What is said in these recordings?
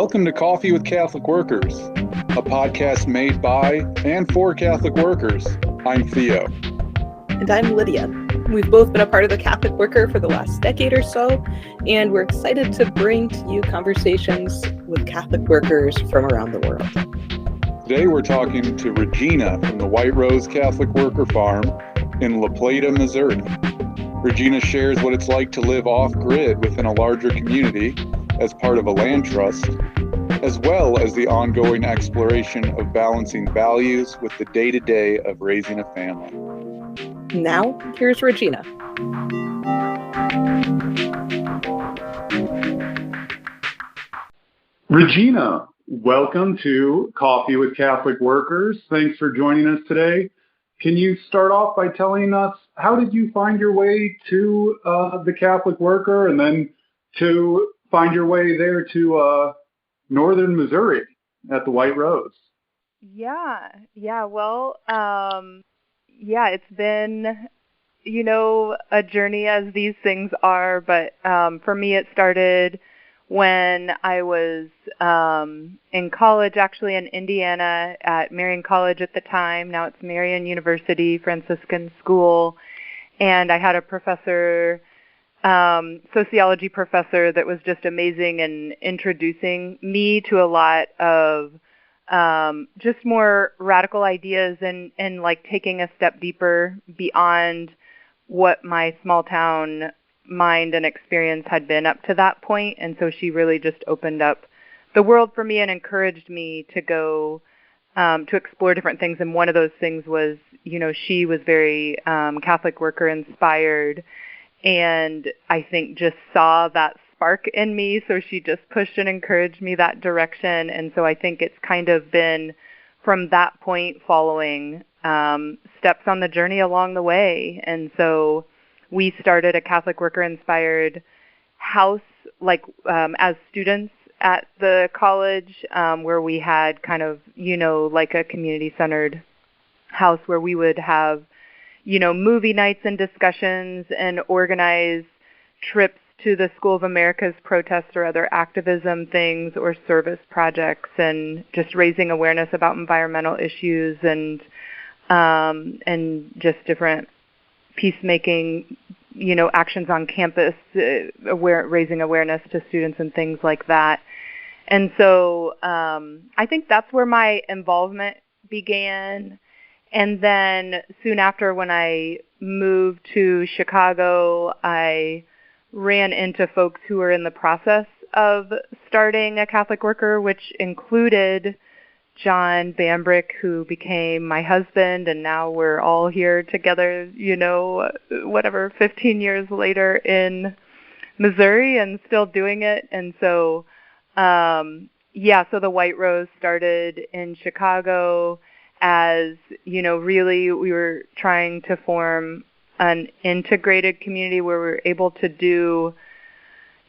Welcome to Coffee with Catholic Workers, a podcast made by and for Catholic workers. I'm Theo. And I'm Lydia. We've both been a part of the Catholic Worker for the last decade or so, and we're excited to bring to you conversations with Catholic workers from around the world. Today we're talking to Regina from the White Rose Catholic Worker Farm in La Plata, Missouri. Regina shares what it's like to live off-grid within a larger community as part of a land trust, as well as the ongoing exploration of balancing values with the day-to-day of raising a family. Now, here's Regina. Regina, welcome to Coffee with Catholic Workers. Thanks for joining us today. Can you start off by telling us, how did you find your way to the Catholic Worker and then to find your way there to northern Missouri at the White Rose? It's been, a journey as these things are, but for me it started when I was in college, actually in Indiana at Marian College at the time. Now it's Marian University Franciscan School, and I had a professor, sociology professor, that was just amazing in introducing me to a lot of just more radical ideas and like taking a step deeper beyond what my small town mind and experience had been up to that point. And so she really just opened up the world for me and encouraged me to go to explore different things. And one of those things was, she was very Catholic worker inspired, and I think just saw that spark in me. So she just pushed and encouraged me that direction. And so I think it's kind of been from that point following steps on the journey along the way. And so we started a Catholic worker-inspired house, as students at the college, where we had kind of, like a community-centered house where we would have, movie nights and discussions and organize trips to the School of America's protests or other activism things or service projects, and just raising awareness about environmental issues and just different peacemaking, actions on campus, raising awareness to students and things like that. And so I think that's where my involvement began. And then soon after, when I moved to Chicago, I ran into folks who were in the process of starting a Catholic Worker, which included John Bambrick, who became my husband, and now we're all here together, 15 years later in Missouri and still doing it. And so, so the White Rose started in Chicago as, really we were trying to form an integrated community where we were able to do,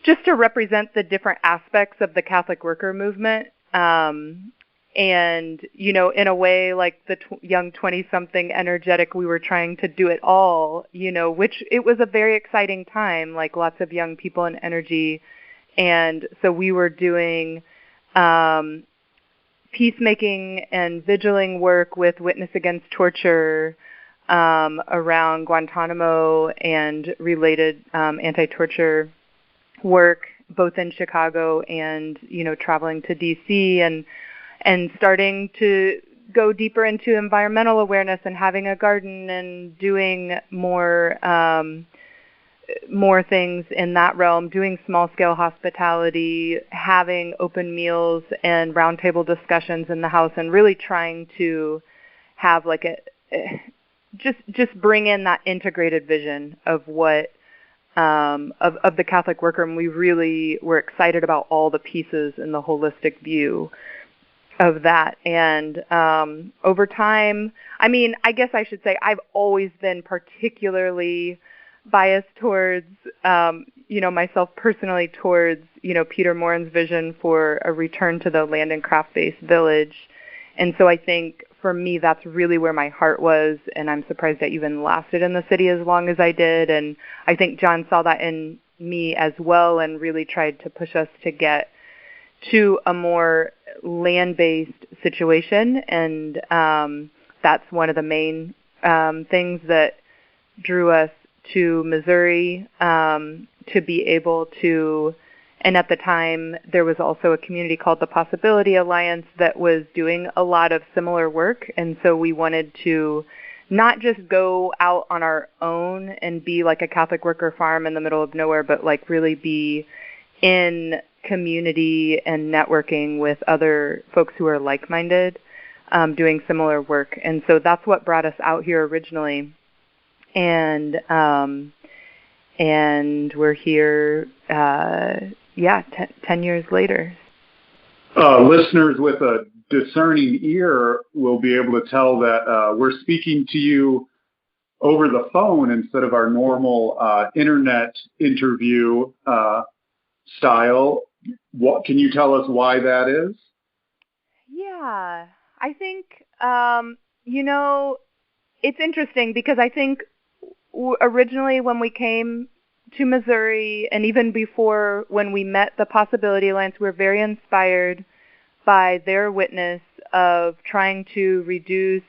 just to represent the different aspects of the Catholic worker movement. And, in a way, like the young 20-something energetic, we were trying to do it all, which it was a very exciting time, like lots of young people and energy. And so we were doing peacemaking and vigiling work with Witness Against Torture around Guantanamo and related anti-torture work, both in Chicago and, traveling to D.C. and starting to go deeper into environmental awareness and having a garden and doing more things in that realm, doing small-scale hospitality, having open meals and roundtable discussions in the house, and really trying to have like just bring in that integrated vision of what of the Catholic worker. And we really were excited about all the pieces and the holistic view of that. And over time, I guess I should say I've always been particularly biased towards, myself personally towards, Peter Morin's vision for a return to the land and craft-based village. And so I think for me, that's really where my heart was, and I'm surprised I even lasted in the city as long as I did. And I think John saw that in me as well and really tried to push us to get to a more land-based situation, and that's one of the main things that drew us to Missouri, to be able to, and at the time there was also a community called the Possibility Alliance that was doing a lot of similar work, and so we wanted to not just go out on our own and be like a Catholic worker farm in the middle of nowhere, but like really be in community and networking with other folks who are like-minded, doing similar work. And so that's what brought us out here originally. And we're here, 10 years later. Listeners with a discerning ear will be able to tell that we're speaking to you over the phone instead of our normal internet interview style. Can you tell us why that is? Yeah, I think, it's interesting because I think originally when we came to Missouri, and even before when we met the Possibility Alliance, we were very inspired by their witness of trying to reduce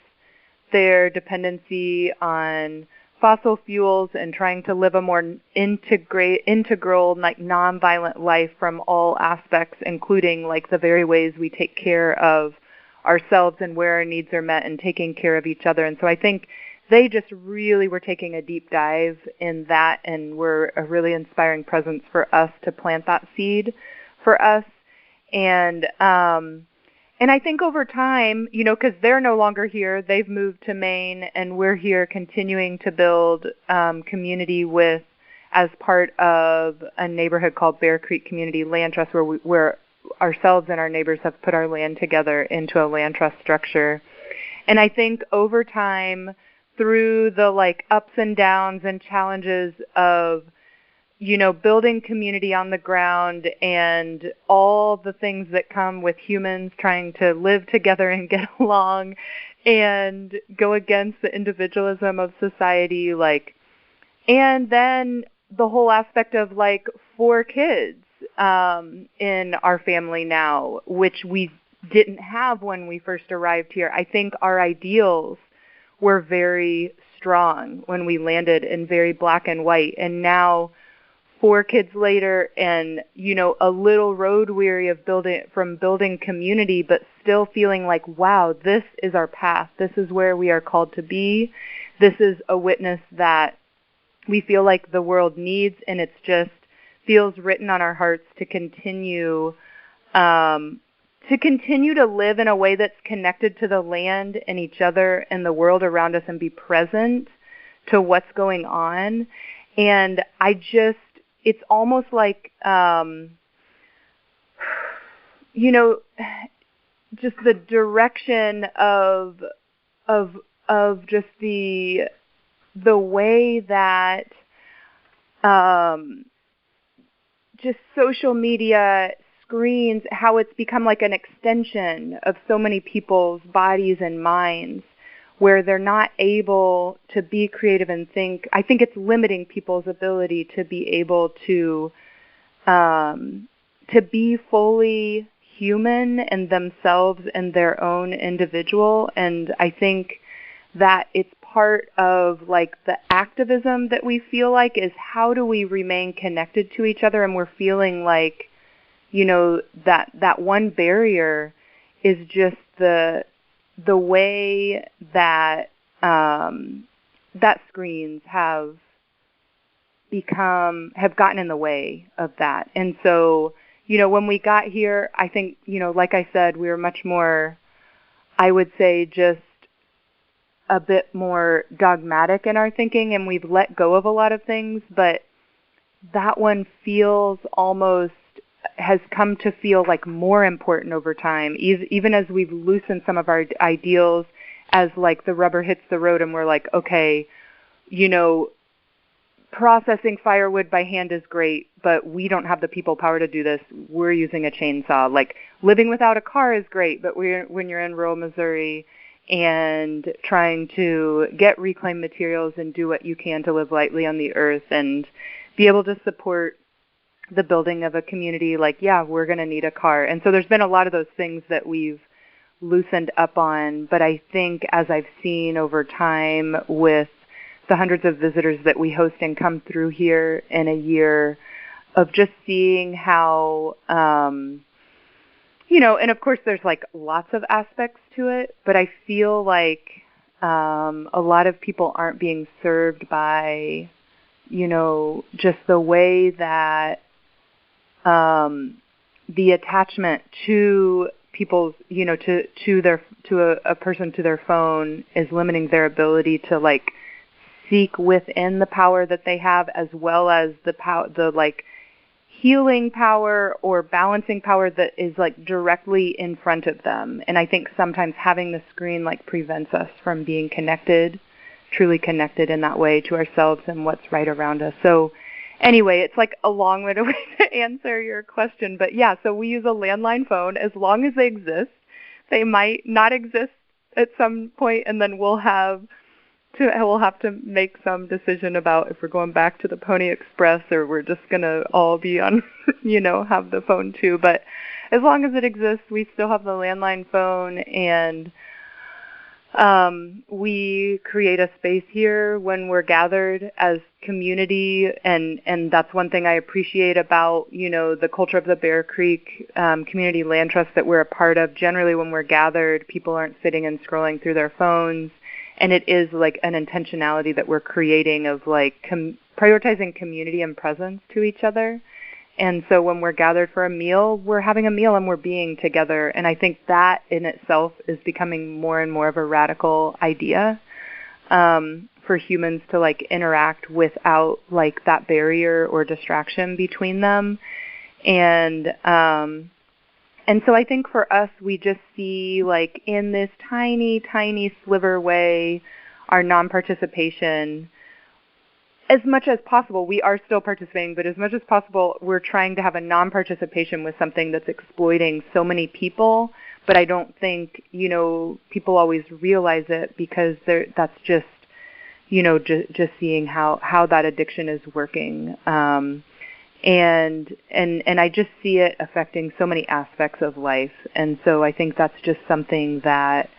their dependency on fossil fuels and trying to live a more integral, like nonviolent life from all aspects, including like the very ways we take care of ourselves and where our needs are met and taking care of each other. And so I think they just really were taking a deep dive in that and were a really inspiring presence for us to plant that seed for us. And I think over time, because they're no longer here, they've moved to Maine, and we're here continuing to build community as part of a neighborhood called Bear Creek Community Land Trust, where ourselves and our neighbors have put our land together into a land trust structure. And I think over time, through the like ups and downs and challenges of building community on the ground and all the things that come with humans trying to live together and get along and go against the individualism of society, and then the whole aspect of 4 kids in our family now, which we didn't have when we first arrived here. I think our ideals were very strong when we landed and very black and white, and now 4 kids later and, a little road weary of building community, but still feeling like, wow, this is our path. This is where we are called to be. This is a witness that we feel like the world needs, and it's just feels written on our hearts to continue to live in a way that's connected to the land and each other and the world around us and be present to what's going on. And it's almost like, just the direction of just the way that just social media screens, how it's become like an extension of so many people's bodies and minds, where they're not able to be creative and think. I think it's limiting people's ability to be able to be fully human and themselves and their own individual. And I think that it's part of the activism that we feel like is how do we remain connected to each other, and we're feeling like, that one barrier is just the way that that screens have gotten in the way of that. And so, when we got here, I think, like I said, we were much more, I would say, just a bit more dogmatic in our thinking, and we've let go of a lot of things, but that one has come to feel like more important over time, even as we've loosened some of our ideals, as the rubber hits the road and we're like, okay, processing firewood by hand is great, but we don't have the people power to do this. We're using a chainsaw. Living without a car is great, but when you're in rural Missouri and trying to get reclaimed materials and do what you can to live lightly on the earth and be able to support the building of a community, like, yeah, we're going to need a car. And so there's been a lot of those things that we've loosened up on. But I think as I've seen over time with the hundreds of visitors that we host and come through here in a year, of just seeing how, and of course there's like lots of aspects to it, but I feel like a lot of people aren't being served by, just the way that the attachment to people's, to a person, to their phone is limiting their ability to like seek within the power that they have, as well as the like healing power or balancing power that is like directly in front of them. And I think sometimes having the screen like prevents us from being connected, truly connected in that way to ourselves and what's right around us. So anyway, it's like a long-winded way to answer your question. But yeah, so we use a landline phone as long as they exist. They might not exist at some point, and then we'll have to make some decision about if we're going back to the Pony Express or we're just going to all be on, have the phone too. But as long as it exists, we still have the landline phone, and we create a space here when we're gathered as community, and that's one thing I appreciate about, the culture of the Bear Creek Community Land Trust that we're a part of. Generally, when we're gathered, people aren't sitting and scrolling through their phones. And it is like an intentionality that we're creating of like prioritizing community and presence to each other. And so when we're gathered for a meal, we're having a meal and we're being together. And I think that in itself is becoming more and more of a radical idea for humans to like interact without like that barrier or distraction between them. And so I think for us, we just see like in this tiny, tiny sliver way, our non-participation. As much as possible, we are still participating, but as much as possible, we're trying to have a non-participation with something that's exploiting so many people. But I don't think, people always realize it, because that's just, just seeing how that addiction is working. And I just see it affecting so many aspects of life. And so I think that's just something that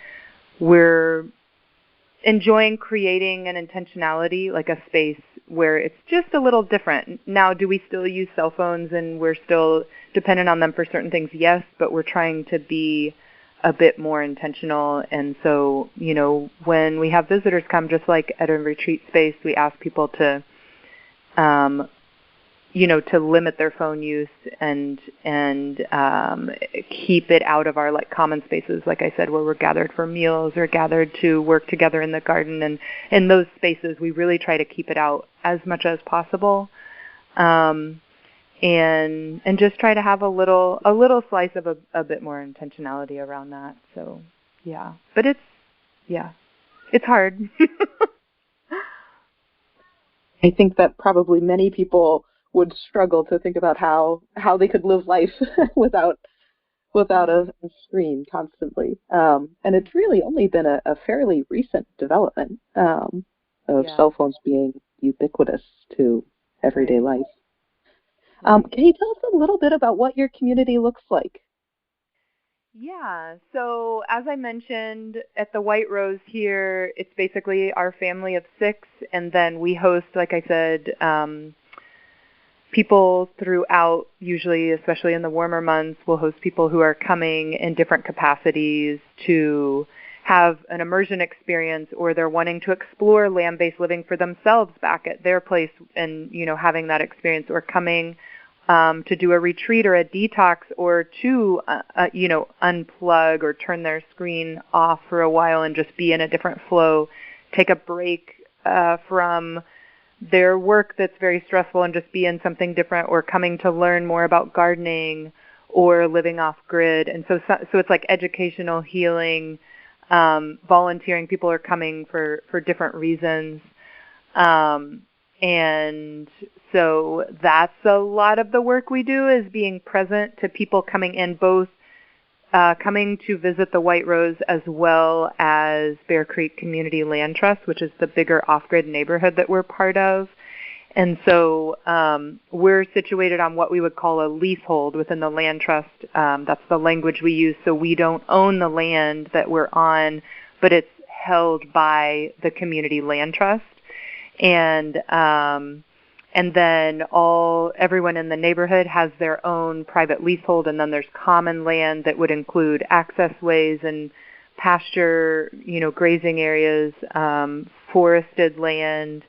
we're enjoying creating an intentionality, like a space where it's just a little different. Now, do we still use cell phones and we're still dependent on them for certain things? Yes, but we're trying to be a bit more intentional. And so, when we have visitors come, just like at a retreat space, we ask people to to limit their phone use and keep it out of our like common spaces, like I said, where we're gathered for meals or gathered to work together in the garden. And in those spaces, we really try to keep it out as much as possible, and just try to have a little slice of a bit more intentionality around that. So yeah, but it's hard. I think that probably many people would struggle to think about how they could live life without a screen constantly. And it's really only been a fairly recent development of cell phones being ubiquitous to everyday life. Can you tell us a little bit about what your community looks like? Yeah, so as I mentioned, at the White Rose here, it's basically our family of 6, and then we host, like I said, people throughout, usually, especially in the warmer months, we'll host people who are coming in different capacities to have an immersion experience, or they're wanting to explore land-based living for themselves back at their place and, having that experience, or coming to do a retreat or a detox, or to, unplug or turn their screen off for a while and just be in a different flow, take a break from their work that's very stressful and just be in something different, or coming to learn more about gardening or living off grid. And so it's like educational, healing, volunteering. People are coming for different reasons. And so that's a lot of the work we do, is being present to people coming in, both coming to visit the White Rose as well as Bear Creek Community Land Trust, which is the bigger off-grid neighborhood that we're part of. And so we're situated on what we would call a leasehold within the land trust. That's the language we use. So we don't own the land that we're on, but it's held by the community land trust. And then everyone in the neighborhood has their own private leasehold, and then there's common land that would include access ways and pasture, grazing areas, forested land,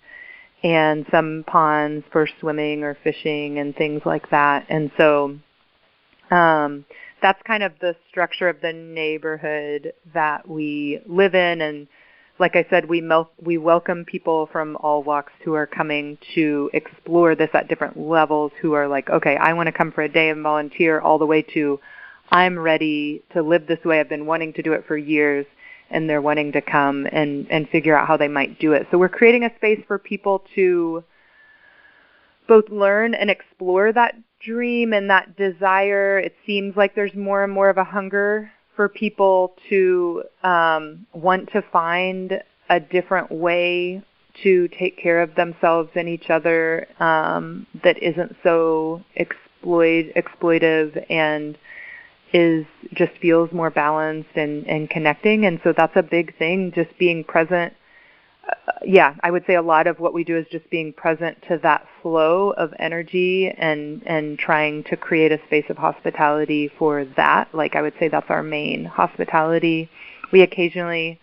and some ponds for swimming or fishing and things like that. And so that's kind of the structure of the neighborhood that we live in. And like I said, we welcome people from all walks who are coming to explore this at different levels, who are like, okay, I want to come for a day and volunteer, all the way to I'm ready to live this way. I've been wanting to do it for years, and they're wanting to come and figure out how they might do it. So we're creating a space for people to both learn and explore that dream and that desire. It seems like there's more and more of a hunger for people to want to find a different way to take care of themselves and each other that isn't so exploitive and just feels more balanced and connecting. And so that's a big thing, just being present. I would say a lot of what we do is just being present to that flow of energy and trying to create a space of hospitality for that. Like, I would say that's our main hospitality. We occasionally,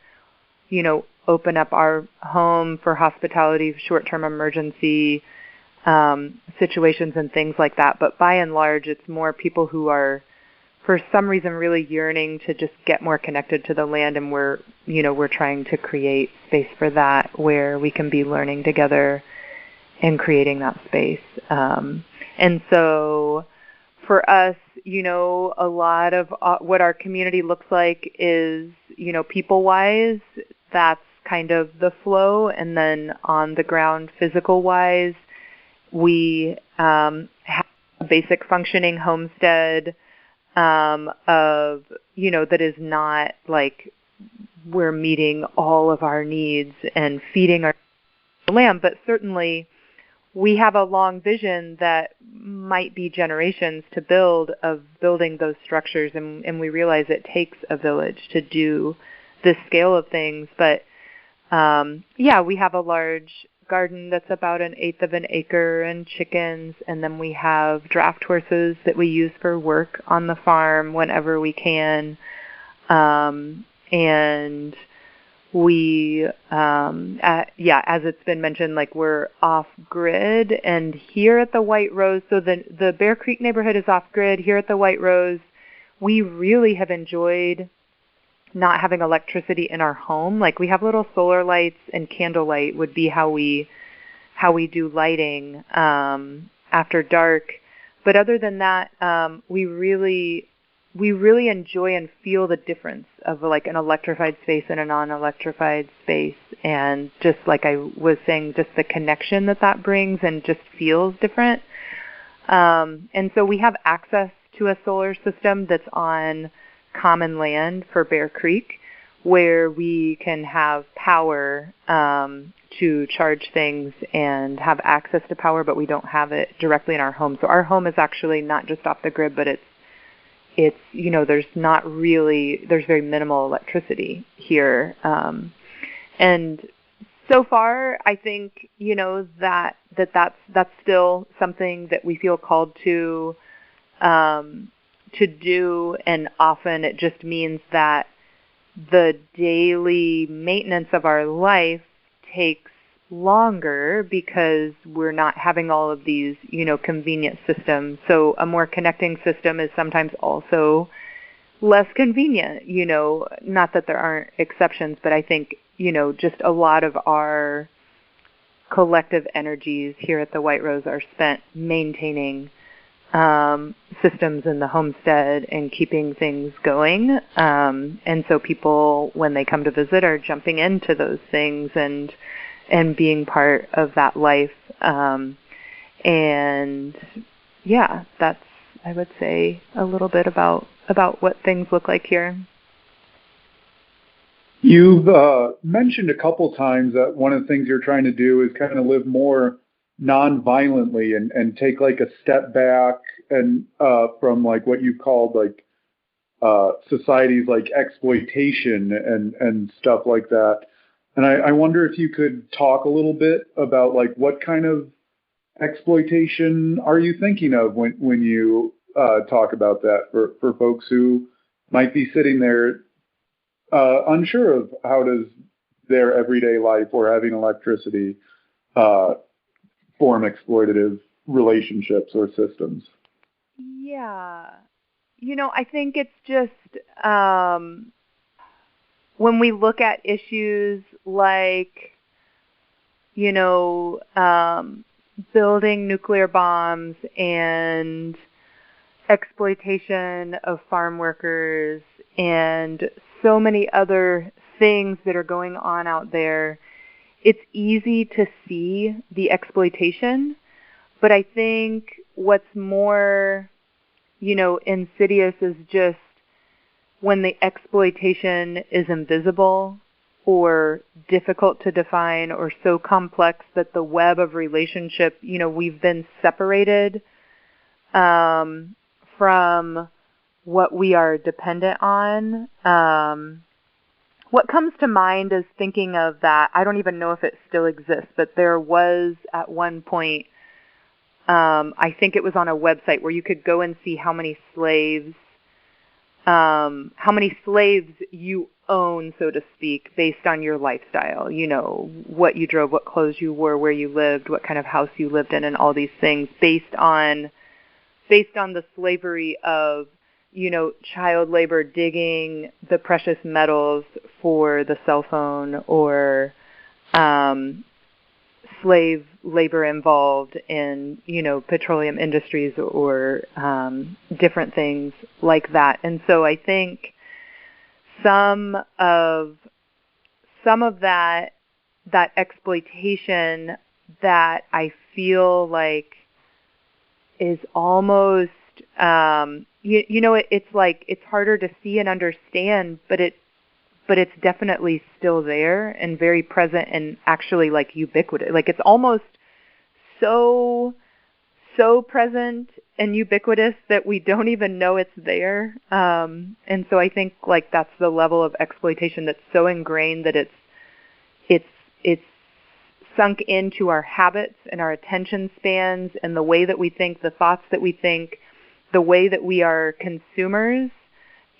open up our home for hospitality, short-term emergency situations and things like that. But by and large, it's more people who are, for some reason, really yearning to just get more connected to the land, and we're trying to create space for that, where we can be learning together and creating that space. And so for us, a lot of what our community looks like is, people-wise, that's kind of the flow. And then on the ground, physical-wise, we have a basic functioning homestead that is not like we're meeting all of our needs and feeding our land, but certainly we have a long vision that might be generations to building those structures, and we realize it takes a village to do this scale of things. But we have a large garden that's about 1/8 of an acre, and chickens, and then we have draft horses that we use for work on the farm whenever we can. And we, as it's been mentioned, like, we're off grid, and here at the White Rose, so the Bear Creek neighborhood is off grid. Here at the White Rose, we really have enjoyed not having electricity in our home. Like, we have little solar lights, and candlelight would be how we do lighting after dark. But other than that, we really enjoy and feel the difference of like an electrified space and a non-electrified space. And just like I was saying, just the connection that brings and just feels different. And so we have access to a solar system that's on common land for Bear Creek, where we can have power to charge things and have access to power, but we don't have it directly in our home. So our home is actually not just off the grid, but it's there's very minimal electricity here. And so far, I think, that's still something that we feel called to do, and often it just means that the daily maintenance of our life takes longer because we're not having all of these, convenient systems. So a more connecting system is sometimes also less convenient, not that there aren't exceptions, but I think, just a lot of our collective energies here at the White Rose are spent maintaining systems in the homestead and keeping things going. And so people, when they come to visit, are jumping into those things and being part of that life. That's, I would say, a little bit about what things look like here. You've mentioned a couple times that one of the things you're trying to do is kind of live more non-violently and take like a step back and from like what you called like societies like exploitation and stuff like that. And I wonder if you could talk a little bit about like what kind of exploitation are you thinking of when you talk about that for folks who might be sitting there unsure of how does their everyday life or having electricity form exploitative relationships or systems? Yeah. I think it's just when we look at issues like, building nuclear bombs and exploitation of farm workers and so many other things that are going on out there, it's easy to see the exploitation. But I think what's more, insidious is just when the exploitation is invisible or difficult to define or so complex that the web of relationship, we've been separated from what we are dependent on. What comes to mind is thinking of that. I don't even know if it still exists, but there was at one point, I think it was on a website where you could go and see how many slaves you own, so to speak, based on your lifestyle, what you drove, what clothes you wore, where you lived, what kind of house you lived in, and all these things based on the slavery of, child labor digging the precious metals for the cell phone, or slave labor involved in, petroleum industries or different things like that. And so I think some of that exploitation that I feel like is almost, it's like it's harder to see and understand, but it's definitely still there and very present and actually like ubiquitous. Like it's almost so present and ubiquitous that we don't even know it's there. And so I think like that's the level of exploitation that's so ingrained that it's sunk into our habits and our attention spans and the way that we think, the thoughts that we think, the way that we are consumers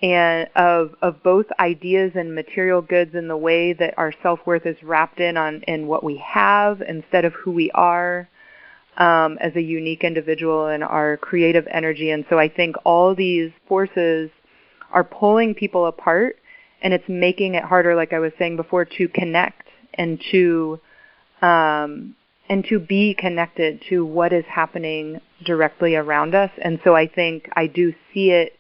and of both ideas and material goods, and the way that our self-worth is wrapped in what we have instead of who we are as a unique individual and our creative energy. And so I think all these forces are pulling people apart, and it's making it harder, like I was saying before, to connect and to be connected to what is happening directly around us. And so I think I do see it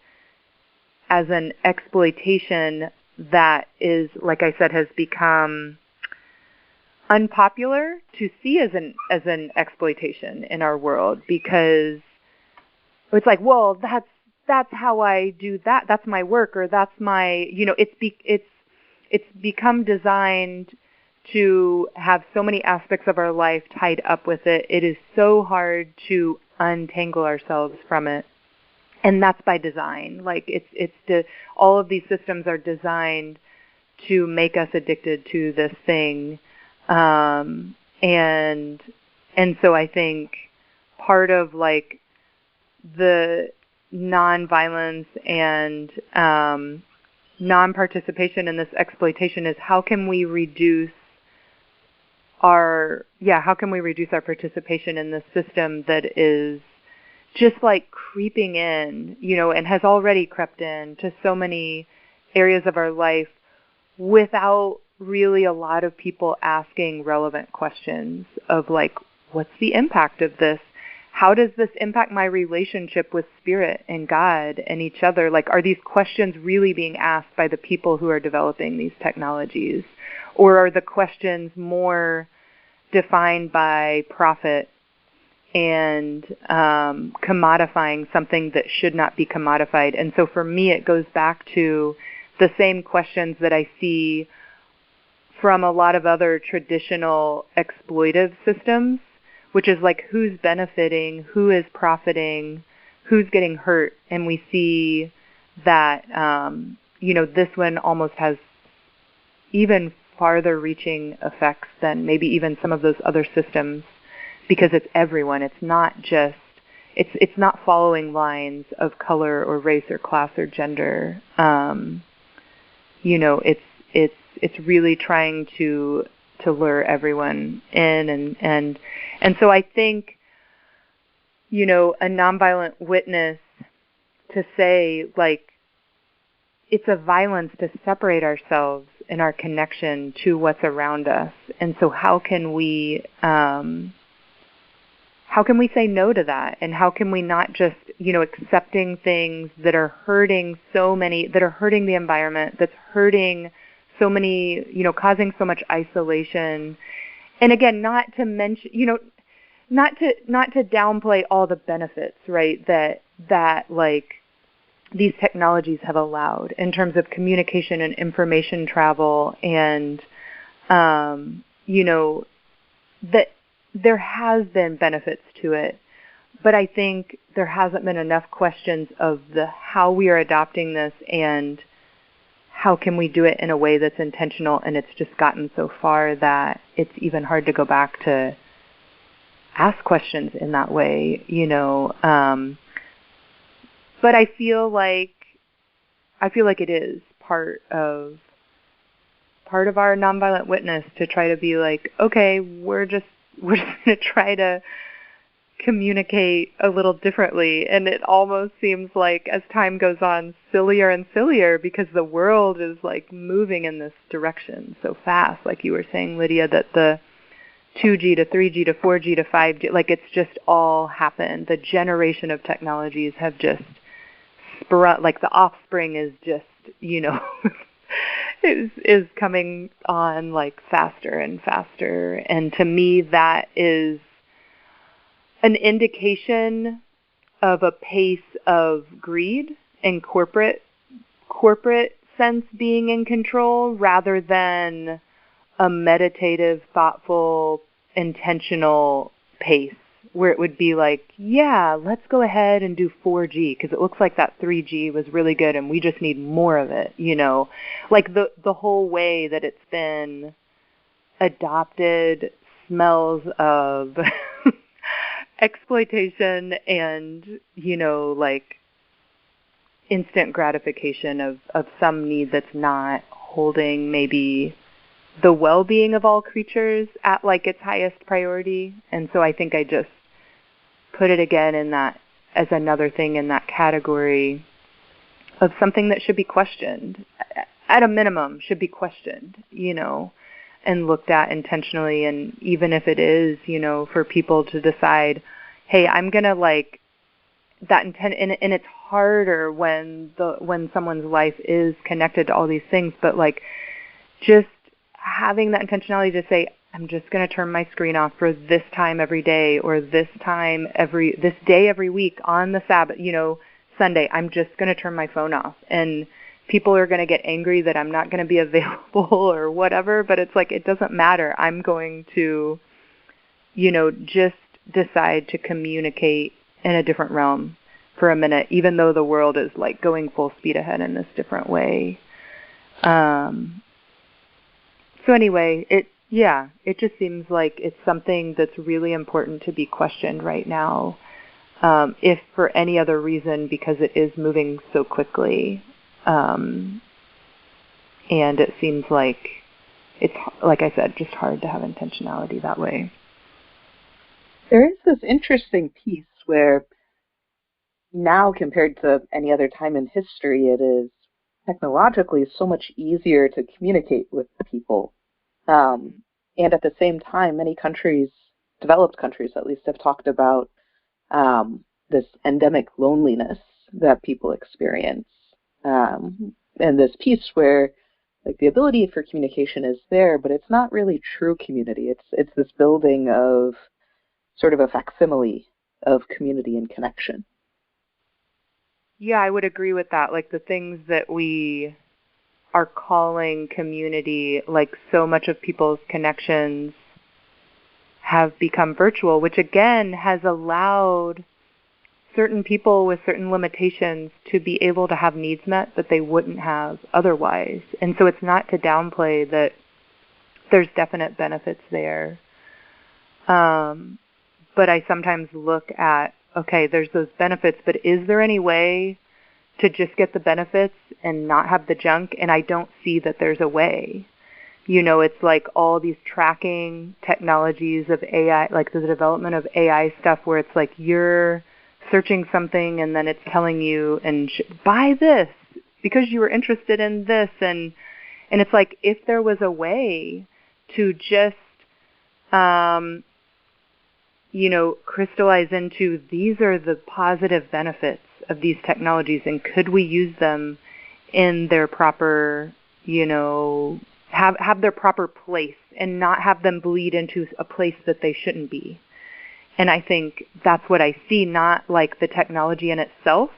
as an exploitation that is, like I said, has become unpopular to see as an exploitation in our world, because it's like, well, that's how I do that. That's my work, or that's my, it's become designed to have so many aspects of our life tied up with it. It is so hard to untangle ourselves from it. And that's by design. Like all of these systems are designed to make us addicted to this thing. And so I think part of like the nonviolence and non-participation in this exploitation is how can we reduce our participation in this system that is just like creeping in, and has already crept in to so many areas of our life without really a lot of people asking relevant questions of like, what's the impact of this? How does this impact my relationship with Spirit and God and each other? Like, are these questions really being asked by the people who are developing these technologies? Or are the questions more defined by profit and commodifying something that should not be commodified? And so for me, it goes back to the same questions that I see from a lot of other traditional exploitive systems, which is like who's benefiting, who is profiting, who's getting hurt. And we see that, this one almost has even farther reaching effects than maybe even some of those other systems, because it's everyone. It's not just, it's not following lines of color or race or class or gender. It's really trying to lure everyone in, and so I think, a nonviolent witness, to say, like, it's a violence to separate ourselves in our connection to what's around us. And so how can we say no to that? And how can we not just, accepting things that are hurting that are hurting the environment, that's hurting so many, causing so much isolation. And again, not to mention, not to downplay all the benefits, right, that like these technologies have allowed in terms of communication and information travel, and that there has been benefits to it, but I think there hasn't been enough questions of how we are adopting this and how can we do it in a way that's intentional. And it's just gotten so far that it's even hard to go back to ask questions in that way, but I feel like it is part of our nonviolent witness to try to be like, okay, we're just going to try to communicate a little differently. And it almost seems like, as time goes on, sillier and sillier, because the world is like moving in this direction so fast. Like you were saying, Lydia, that the 2G to 3G to 4G to 5G, like it's just all happened. The generation of technologies have just sprung, like the offspring is just, is coming on like faster and faster. And to me, that is an indication of a pace of greed and corporate sense being in control, rather than a meditative, thoughtful, intentional pace where it would be like, yeah, let's go ahead and do 4G because it looks like that 3G was really good and we just need more of it, Like the whole way that it's been adopted smells of exploitation and, like instant gratification of some need that's not holding maybe the well-being of all creatures at like its highest priority. And so I think I just put it again in that, as another thing in that category of something that should be questioned, at a minimum should be questioned, and looked at intentionally. And even if it is, for people to decide, hey, I'm going to like that intent, and it's harder when someone's life is connected to all these things, but like just having that intentionality to say, I'm just going to turn my screen off for this time every day, or this day every week on the Sabbath, Sunday, I'm just going to turn my phone off. And people are going to get angry that I'm not going to be available or whatever, but it's like, it doesn't matter. I'm going to, just decide to communicate in a different realm for a minute, even though the world is like going full speed ahead in this different way. So anyway, it just seems like it's something that's really important to be questioned right now, if for any other reason, because it is moving so quickly. And it seems like it's, like I said, just hard to have intentionality that way. There is this interesting piece where now, compared to any other time in history, it is technologically so much easier to communicate with people. And at the same time, many countries, developed countries at least, have talked about this endemic loneliness that people experience. And this piece where like the ability for communication is there, but it's not really true community. It's this building of sort of a facsimile of community and connection. Yeah, I would agree with that. Like the things that we are calling community, like so much of people's connections have become virtual, which again has allowed certain people with certain limitations to be able to have needs met that they wouldn't have otherwise. And so it's not to downplay that there's definite benefits there. But I sometimes look at, okay, there's those benefits, but is there any way to just get the benefits and not have the junk? And I don't see that there's a way. You know, it's like all these tracking technologies of AI, like the development of AI stuff where it's like you're searching something and then it's telling you, and buy this because you were interested in this. And it's like if there was a way to just, crystallize into these are the positive benefits of these technologies, and could we use them in their proper, have their proper place and not have them bleed into a place that they shouldn't be. And I think that's what I see, not like the technology in itself,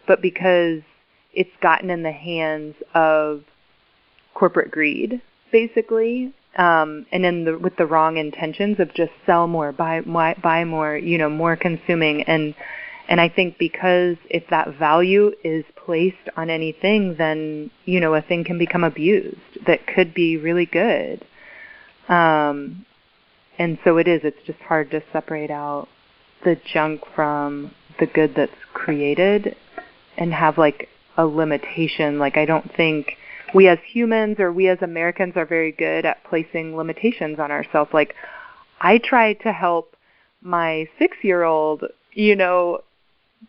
but because it's gotten in the hands of corporate greed, basically, and with the wrong intentions of just sell more, buy more, more consuming. And I think because if that value is placed on anything, then, a thing can become abused that could be really good. And so it's just hard to separate out the junk from the good that's created and have like a limitation. Like I don't think we as humans or we as Americans are very good at placing limitations on ourselves. Like I try to help my 6-year-old,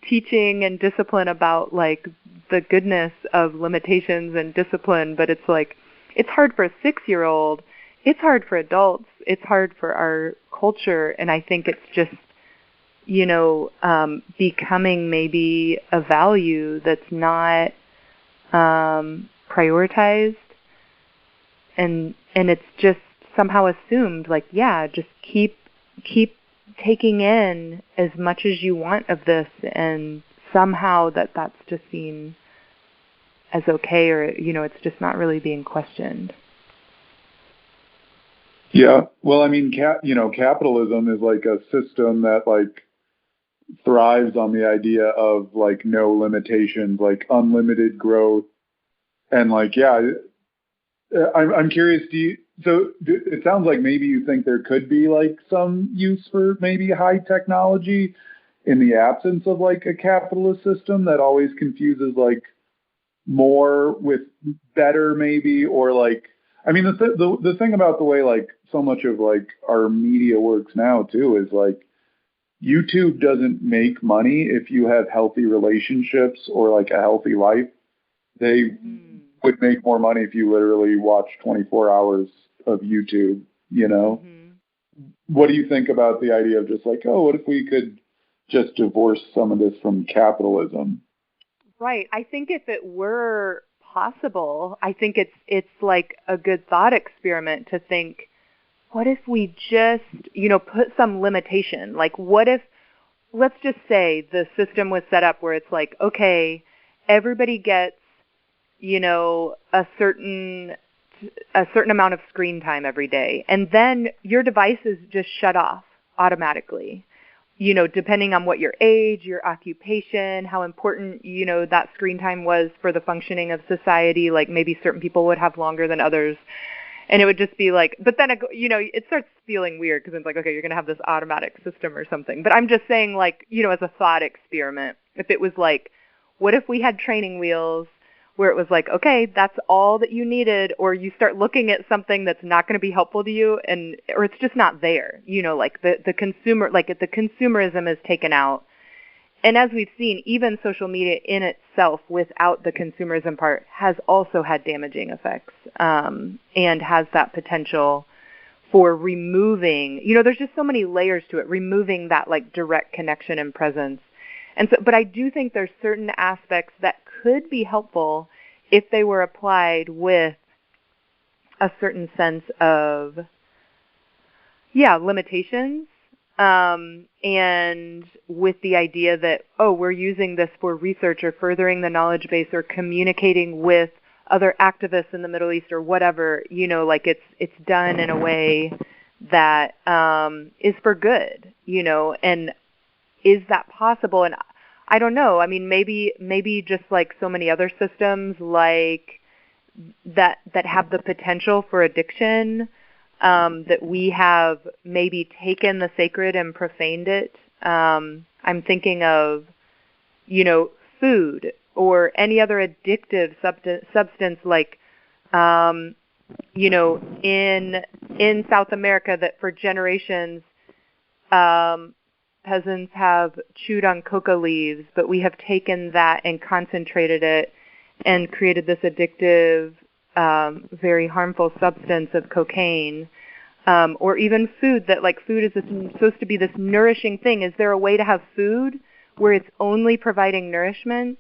teaching and discipline about like the goodness of limitations and discipline, but it's like it's hard for a 6-year-old, it's hard for adults, it's hard for our culture, and I think it's just becoming maybe a value that's not prioritized, and it's just somehow assumed like, yeah, just keep taking in as much as you want of this, and somehow that's just seen as okay, or it's just not really being questioned. Yeah, well, I mean, capitalism is like a system that like thrives on the idea of like no limitations, like unlimited growth, and like I'm curious. It sounds like maybe you think there could be like some use for maybe high technology in the absence of like a capitalist system that always confuses like more with better maybe, or like, I mean, the thing about the way like so much of like our media works now too is like YouTube doesn't make money if you have healthy relationships or like a healthy life. They would make more money if you literally watch 24 hours of YouTube, What do you think about the idea of just like, oh, what if we could just divorce some of this from capitalism? Right. I think if it were possible, I think it's like a good thought experiment to think, what if we just, put some limitation? Like, what if, let's just say the system was set up where it's like, okay, everybody gets, a certain amount of screen time every day, and then your devices just shut off automatically. Depending on what your age, your occupation, how important, that screen time was for the functioning of society. Like maybe certain people would have longer than others. And it would just be like, but then, it starts feeling weird because it's like, okay, you're going to have this automatic system or something. But I'm just saying like, as a thought experiment, if it was like, what if we had training wheels where it was like, okay, that's all that you needed, or you start looking at something that's not going to be helpful to you, or it's just not there, like the consumer, like if the consumerism is taken out. And as we've seen, even social media in itself, without the consumerism part, has also had damaging effects, and has that potential for removing, there's just so many layers to it, removing that like direct connection and presence. And so, but I do think there's certain aspects that could be helpful if they were applied with a certain sense of, limitations, and with the idea that, oh, we're using this for research or furthering the knowledge base or communicating with other activists in the Middle East or whatever, like it's done in a way that is for good, and is that possible? And I don't know. I mean, maybe just like so many other systems, like that have the potential for addiction, that we have maybe taken the sacred and profaned it. I'm thinking of, food or any other addictive substance, like, in South America, that for generations, peasants have chewed on coca leaves, but we have taken that and concentrated it and created this addictive, very harmful substance of cocaine. Or even food, that like food is supposed to be this nourishing thing. Is there a way to have food where it's only providing nourishment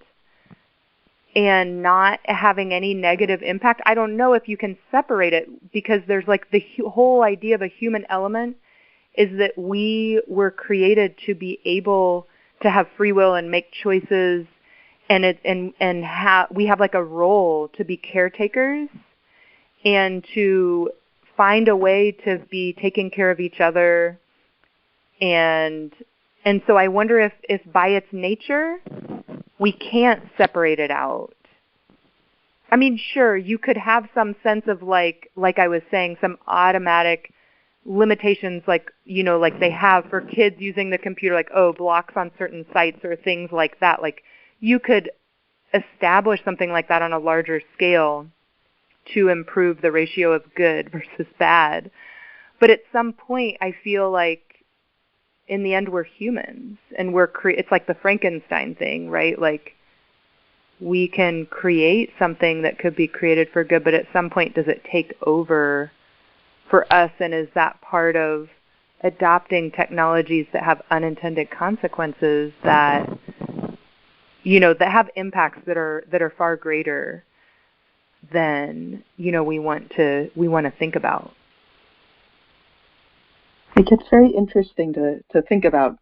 and not having any negative impact? I don't know if you can separate it, because there's like the whole idea of a human element is that we were created to be able to have free will and make choices, and we have like a role to be caretakers and to find a way to be taking care of each other. And so I wonder if by its nature we can't separate it out. I mean, sure, you could have some sense of like I was saying, some automatic limitations, like, like they have for kids using the computer, like, blocks on certain sites or things like that. Like, you could establish something like that on a larger scale to improve the ratio of good versus bad. But at some point, I feel like in the end, we're humans, and it's like the Frankenstein thing, right? Like, we can create something that could be created for good, but at some point, does it take over for us? And is that part of adopting technologies that have unintended consequences, that that have impacts that are far greater than we want to think about? It gets very interesting to think about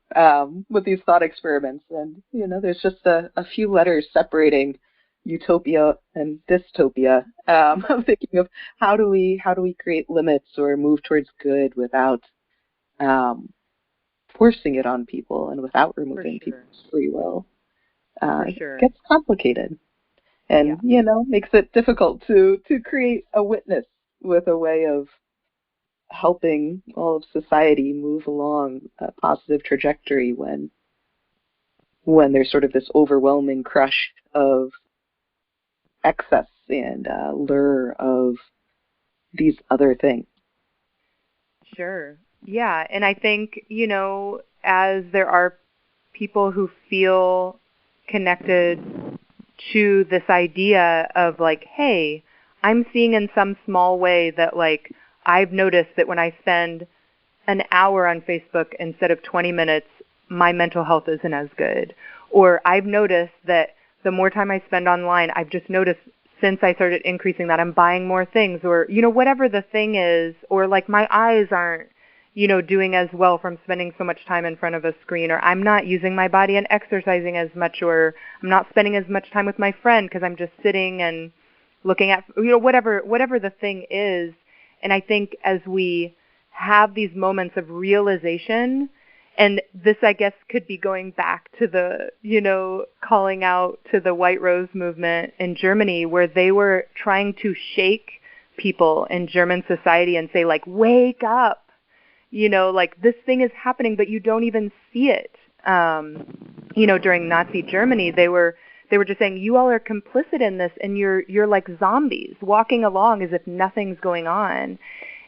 with these thought experiments, and there's just a few letters separating utopia and dystopia. I'm thinking of how do we create limits or move towards good without forcing it on people and without removing people's free will. It gets complicated, and makes it difficult to create a witness with a way of helping all of society move along a positive trajectory when there's sort of this overwhelming crush of excess and lure of these other things. Sure. Yeah. And I think, as there are people who feel connected to this idea of like, hey, I'm seeing in some small way that like, I've noticed that when I spend an hour on Facebook instead of 20 minutes, my mental health isn't as good. Or I've noticed that the more time I spend online, I've just noticed since I started increasing that I'm buying more things, or, whatever the thing is, or like my eyes aren't, doing as well from spending so much time in front of a screen, or I'm not using my body and exercising as much, or I'm not spending as much time with my friend because I'm just sitting and looking at, whatever the thing is. And I think as we have these moments of realization, and this, I guess, could be going back to the, calling out to the White Rose movement in Germany, where they were trying to shake people in German society and say, like, wake up, like this thing is happening, but you don't even see it. During Nazi Germany, they were just saying, you all are complicit in this, and you're like zombies walking along as if nothing's going on.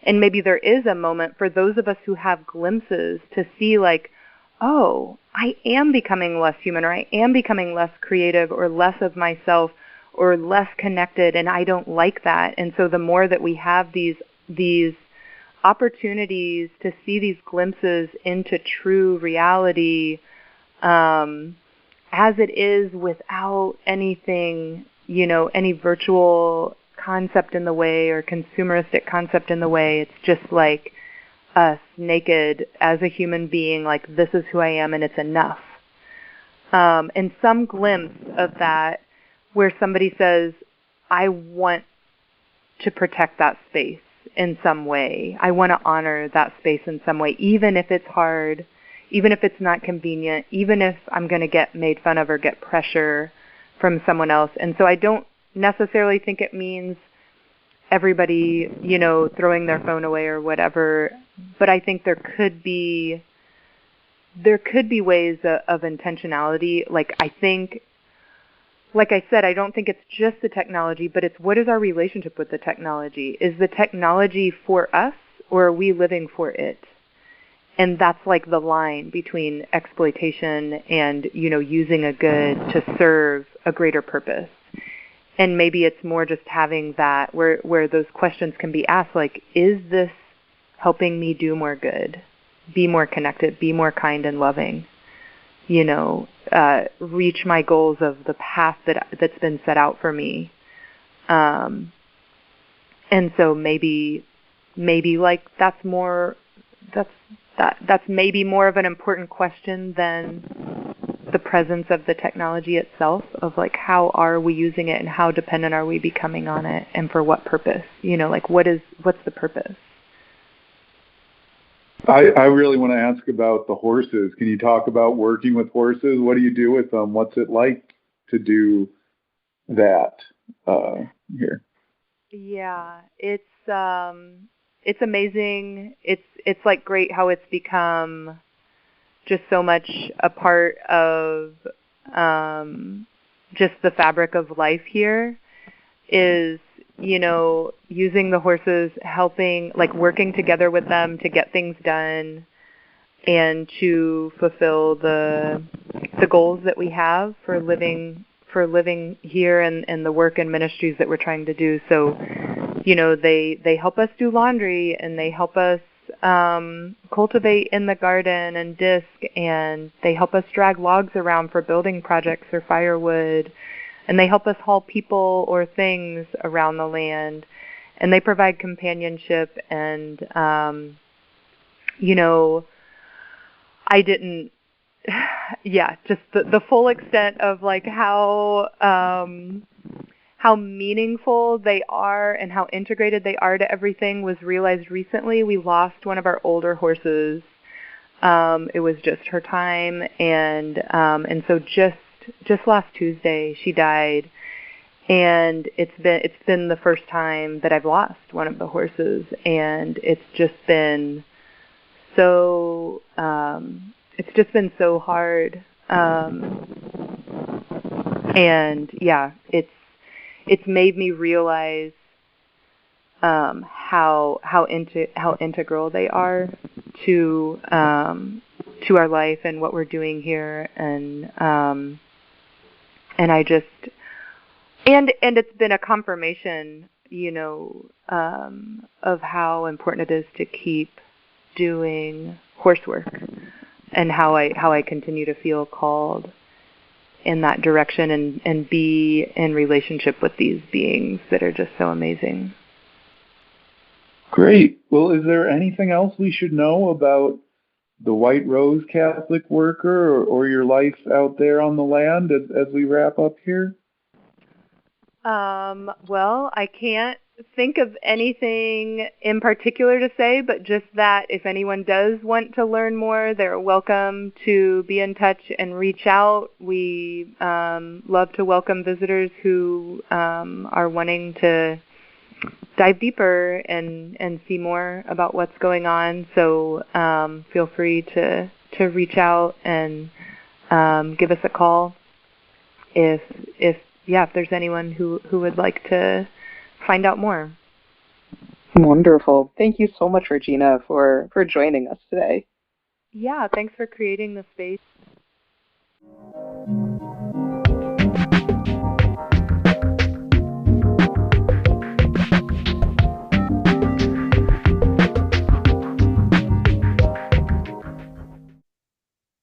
And maybe there is a moment for those of us who have glimpses to see like, oh, I am becoming less human, or I am becoming less creative, or less of myself, or less connected, and I don't like that. And so the more that we have these opportunities to see these glimpses into true reality, as it is, without anything, any virtual concept in the way or consumeristic concept in the way. It's just like us naked as a human being, like this is who I am and it's enough. And some glimpse of that where somebody says, I want to protect that space in some way. I want to honor that space in some way, even if it's hard, even if it's not convenient, even if I'm going to get made fun of or get pressure from someone else. And so I don't necessarily think it means everybody, throwing their phone away or whatever, but I think there could be ways of intentionality. Like I said, I don't think it's just the technology, but it's what is our relationship with the technology? Is the technology for us, or are we living for it? And that's like the line between exploitation and, using a good to serve a greater purpose. And maybe it's more just having that where those questions can be asked, like, is this helping me do more good, be more connected, be more kind and loving, reach my goals of the path that's been set out for me. And so maybe like that's maybe more of an important question than the presence of the technology itself, of like, how are we using it and how dependent are we becoming on it, and for what purpose? Like what's the purpose? I really want to ask about the horses. Can you talk about working with horses? What do you do with them? What's it like to do that here? Yeah, it's amazing. It's like great how it's become just so much a part of just the fabric of life here, is, using the horses, helping, like working together with them to get things done and to fulfill the goals that we have for living here, and the work and ministries that we're trying to do. So, they help us do laundry, and they help us cultivate in the garden and disc, and they help us drag logs around for building projects or firewood, and they help us haul people or things around the land, and they provide companionship. And I didn't just the full extent of like how meaningful they are and how integrated they are to everything was realized recently. We lost one of our older horses. It was just her time, and so just last Tuesday she died, and it's been the first time that I've lost one of the horses, and it's just been so hard, and it's made me realize how integral they are to our life and what we're doing here, and I just and it's been a confirmation, of how important it is to keep doing horse work, and how I continue to feel called in that direction, and be in relationship with these beings that are just so amazing. Great. Well, is there anything else we should know about the White Rose Catholic Worker, or your life out there on the land as we wrap up here? Well, I can't think of anything in particular to say, but just that if anyone does want to learn more, they're welcome to be in touch and reach out. We love to welcome visitors who are wanting to dive deeper and see more about what's going on. So feel free to reach out and give us a call if there's anyone who would like to find out more. Wonderful. Thank you so much, Regina, for joining us today. Yeah, thanks for creating the space.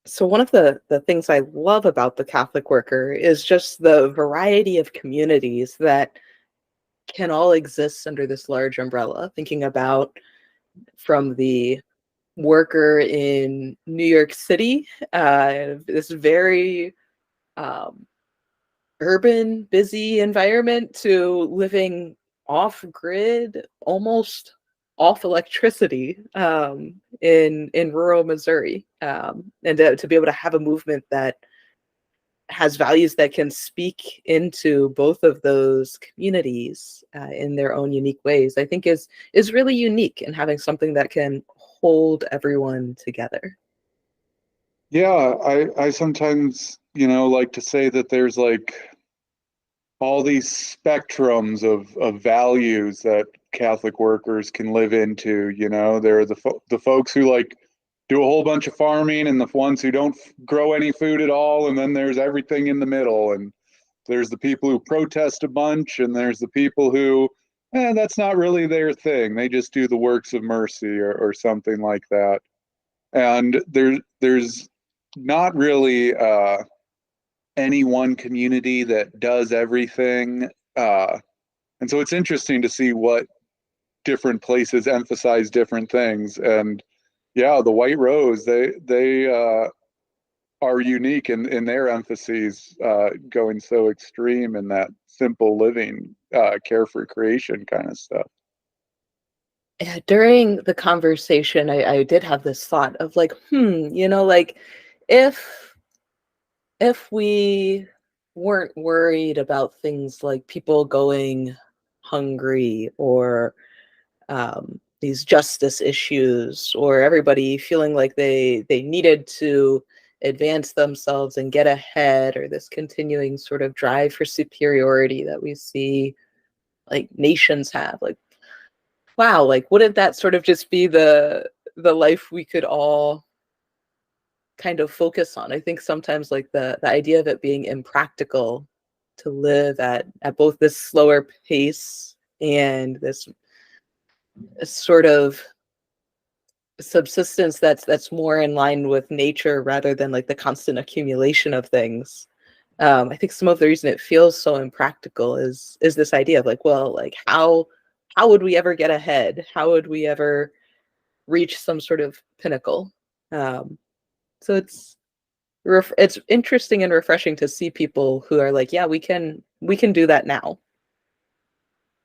So one of the things I love about the Catholic Worker is just the variety of communities that can all exist under this large umbrella. Thinking about from the worker in New York City, this very urban, busy environment, to living off-grid, almost off electricity in rural Missouri, and to be able to have a movement that has values that can speak into both of those communities in their own unique ways, I think is really unique in having something that can hold everyone together. Yeah, I sometimes, like to say that there's like all these spectrums of values that Catholic workers can live into. There are the folks who like do a whole bunch of farming, and the ones who don't grow any food at all, and then there's everything in the middle, and there's the people who protest a bunch, and there's the people who, that's not really their thing. They just do the works of mercy or something like that. And there's not really any one community that does everything. And so it's interesting to see what different places emphasize different things. And yeah, the White Rose, they are unique in their emphases, going so extreme in that simple living, care for creation kind of stuff. Yeah, during the conversation, I did have this thought of like, like if we weren't worried about things like people going hungry or these justice issues or everybody feeling like they needed to advance themselves and get ahead, or this continuing sort of drive for superiority that we see like nations have, like, wow, like wouldn't that sort of just be the life we could all kind of focus on? I think sometimes like the idea of it being impractical to live at both this slower pace and this sort of subsistence that's more in line with nature rather than like the constant accumulation of things. I think some of the reason it feels so impractical is this idea of like, well, like how would we ever get ahead? How would we ever reach some sort of pinnacle? So it's interesting and refreshing to see people who are like, yeah, we can do that now.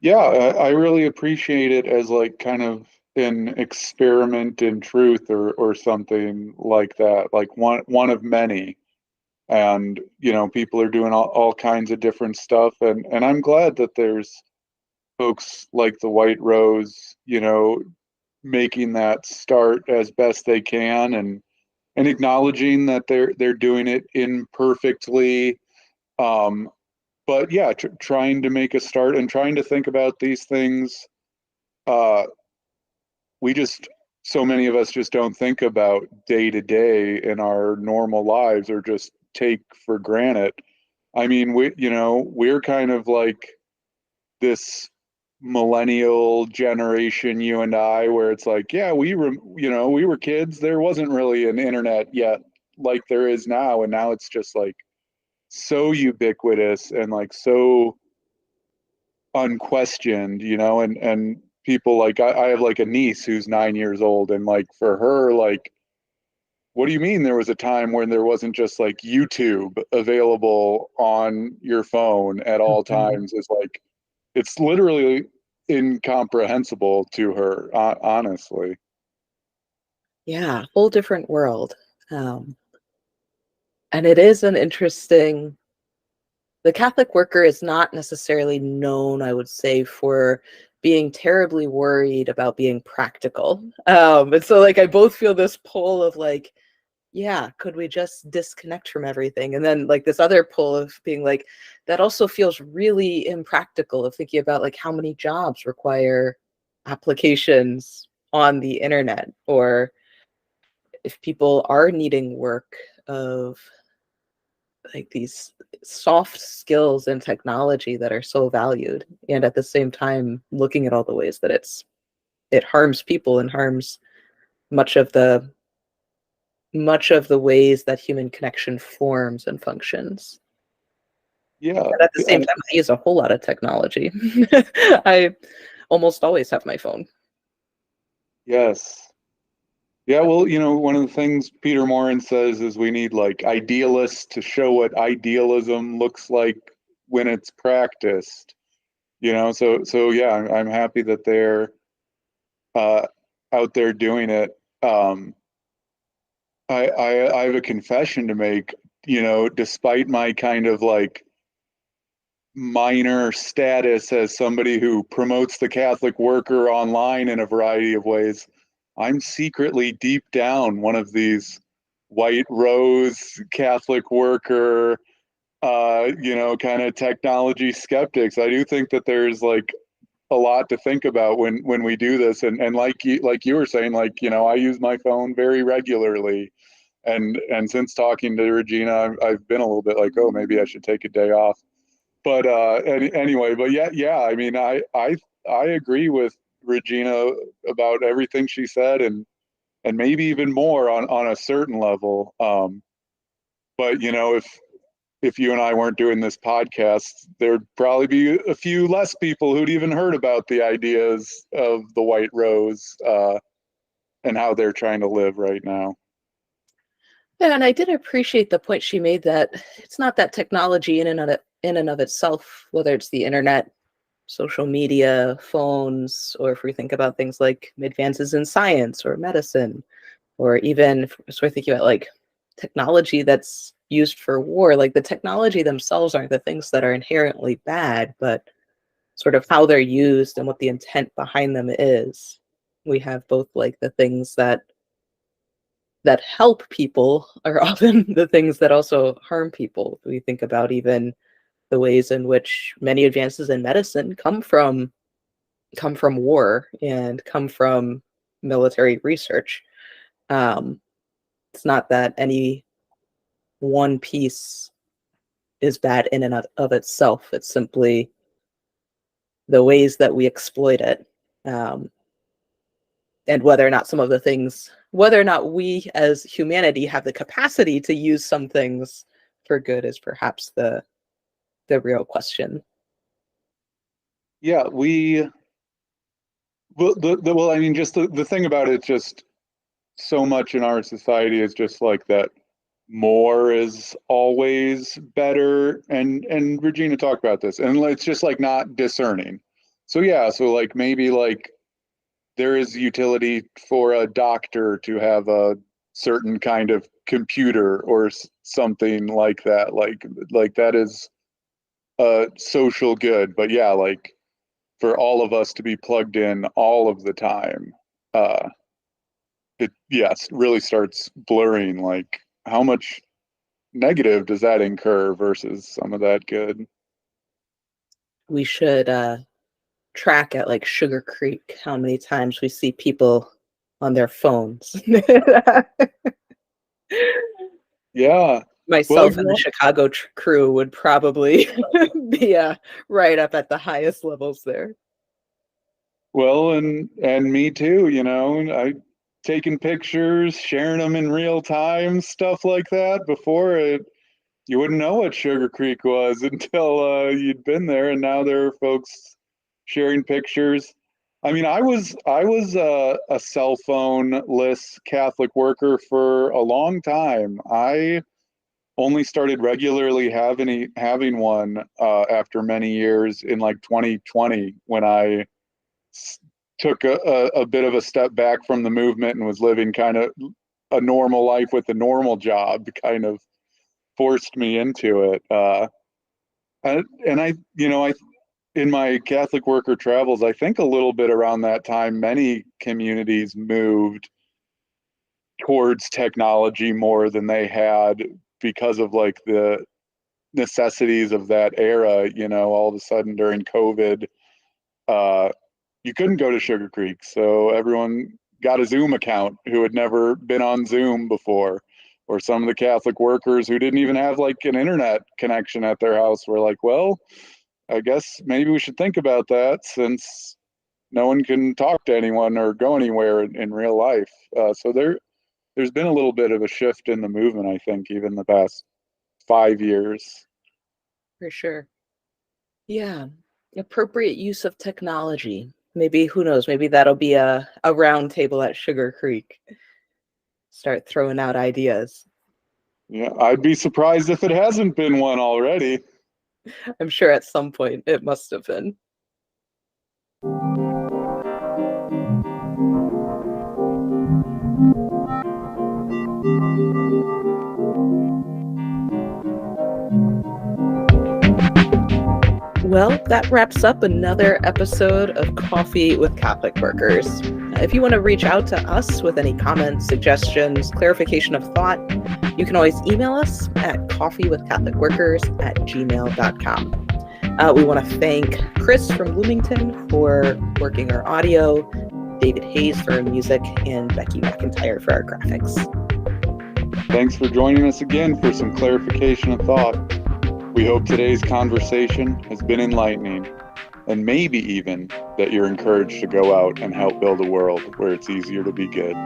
Yeah, I really appreciate it as like kind of an experiment in truth or something like that, like one of many. And people are doing all kinds of different stuff, and I'm glad that there's folks like the White Rose, making that start as best they can, and acknowledging that they're doing it imperfectly. But yeah, trying to make a start and trying to think about these things. uh we just So many of us just don't think about day to day in our normal lives, or just take for granted. I mean, we're kind of like this millennial generation, you and I, where it's like, yeah, we were kids. There wasn't really an internet yet like there is now, and now it's just like so ubiquitous and like so unquestioned, and people like I have like a niece who's 9 years old, and like for her, like, what do you mean there was a time when there wasn't just like YouTube available on your phone at all Mhm. times? Is like, it's literally incomprehensible to her, honestly. Yeah, whole different world. And it is an interesting, the Catholic worker is not necessarily known, I would say, for being terribly worried about being practical. And so like I both feel this pull of like, yeah, could we just disconnect from everything? And then like this other pull of being like, that also feels really impractical, of thinking about like how many jobs require applications on the internet, or if people are needing work of like these soft skills and technology that are so valued, and at the same time looking at all the ways that it harms people and harms much of the ways that human connection forms and functions. Yeah. But at the same time, I use a whole lot of technology. I almost always have my phone. Yes. Yeah, well, one of the things Peter Morin says is we need like idealists to show what idealism looks like when it's practiced. So yeah, I'm happy that they're out there doing it. I have a confession to make. Despite my kind of like minor status as somebody who promotes the Catholic worker online in a variety of ways, I'm secretly deep down one of these white rose Catholic worker, kind of technology skeptics. I do think that there's like a lot to think about when we do this, and like you were saying, like I use my phone very regularly, and since talking to Regina, I've been a little bit like, oh, maybe I should take a day off. But anyway, but yeah, I mean, I agree with Regina about everything she said, and maybe even more on a certain level. But if you and I weren't doing this podcast, there'd probably be a few less people who'd even heard about the ideas of the White Rose, and how they're trying to live right now. Yeah, and I did appreciate the point she made that it's not that technology in and of itself, whether it's the internet, social media, phones, or if we think about things like advances in science or medicine, or even if we're thinking about like technology that's used for war, like the technology themselves aren't the things that are inherently bad, but sort of how they're used and what the intent behind them is. We have both like the things that help people are often the things that also harm people. We think about even the ways in which many advances in medicine come from war and come from military research. It's not that any one piece is bad in and of itself. It's simply the ways that we exploit it, and whether or not whether or not we as humanity have the capacity to use some things for good is perhaps the real question. Yeah, well, I mean, just the thing about it, just so much in our society is just like that more is always better, and Regina talked about this, and it's just like not discerning. So yeah, so like maybe like there is utility for a doctor to have a certain kind of computer or something like that, like that is a social good. But yeah, like for all of us to be plugged in all of the time, uh it, yes, really starts blurring like how much negative does that incur versus some of that good. We should track at like Sugar Creek how many times we see people on their phones. Yeah. Well, Myself and the Chicago crew would probably be right up at the highest levels there. well, and me too, I taking pictures, sharing them in real time, stuff like that. Before it, you wouldn't know what Sugar Creek was until you'd been there, and now there are folks sharing pictures. I mean, I was a cell phone-less Catholic worker for a long time. I only started regularly having one after many years in like 2020, when I took a bit of a step back from the movement and was living kind of a normal life with a normal job, kind of forced me into it. And I in my Catholic worker travels, I think a little bit around that time, many communities moved towards technology more than they had because of like the necessities of that era. All of a sudden during COVID, uh, you couldn't go to Sugar Creek, so everyone got a Zoom account who had never been on Zoom before. Or some of the Catholic workers who didn't even have like an internet connection at their house were like, well, I guess maybe we should think about that, since no one can talk to anyone or go anywhere in real life. So there's been a little bit of a shift in the movement, I think, even the past 5 years. For sure. Yeah. Appropriate use of technology. Maybe, who knows, maybe that'll be a round table at Sugar Creek. Start throwing out ideas. Yeah, I'd be surprised if it hasn't been one already. I'm sure at some point it must have been. Well, that wraps up another episode of Coffee with Catholic Workers. If you want to reach out to us with any comments, suggestions, clarification of thought, you can always email us at coffeewithcatholicworkers@gmail.com. We want to thank Chris from Bloomington for working our audio, David Hayes for our music, and Becky McIntyre for our graphics. Thanks for joining us again for some clarification of thought. We hope today's conversation has been enlightening, and maybe even that you're encouraged to go out and help build a world where it's easier to be good.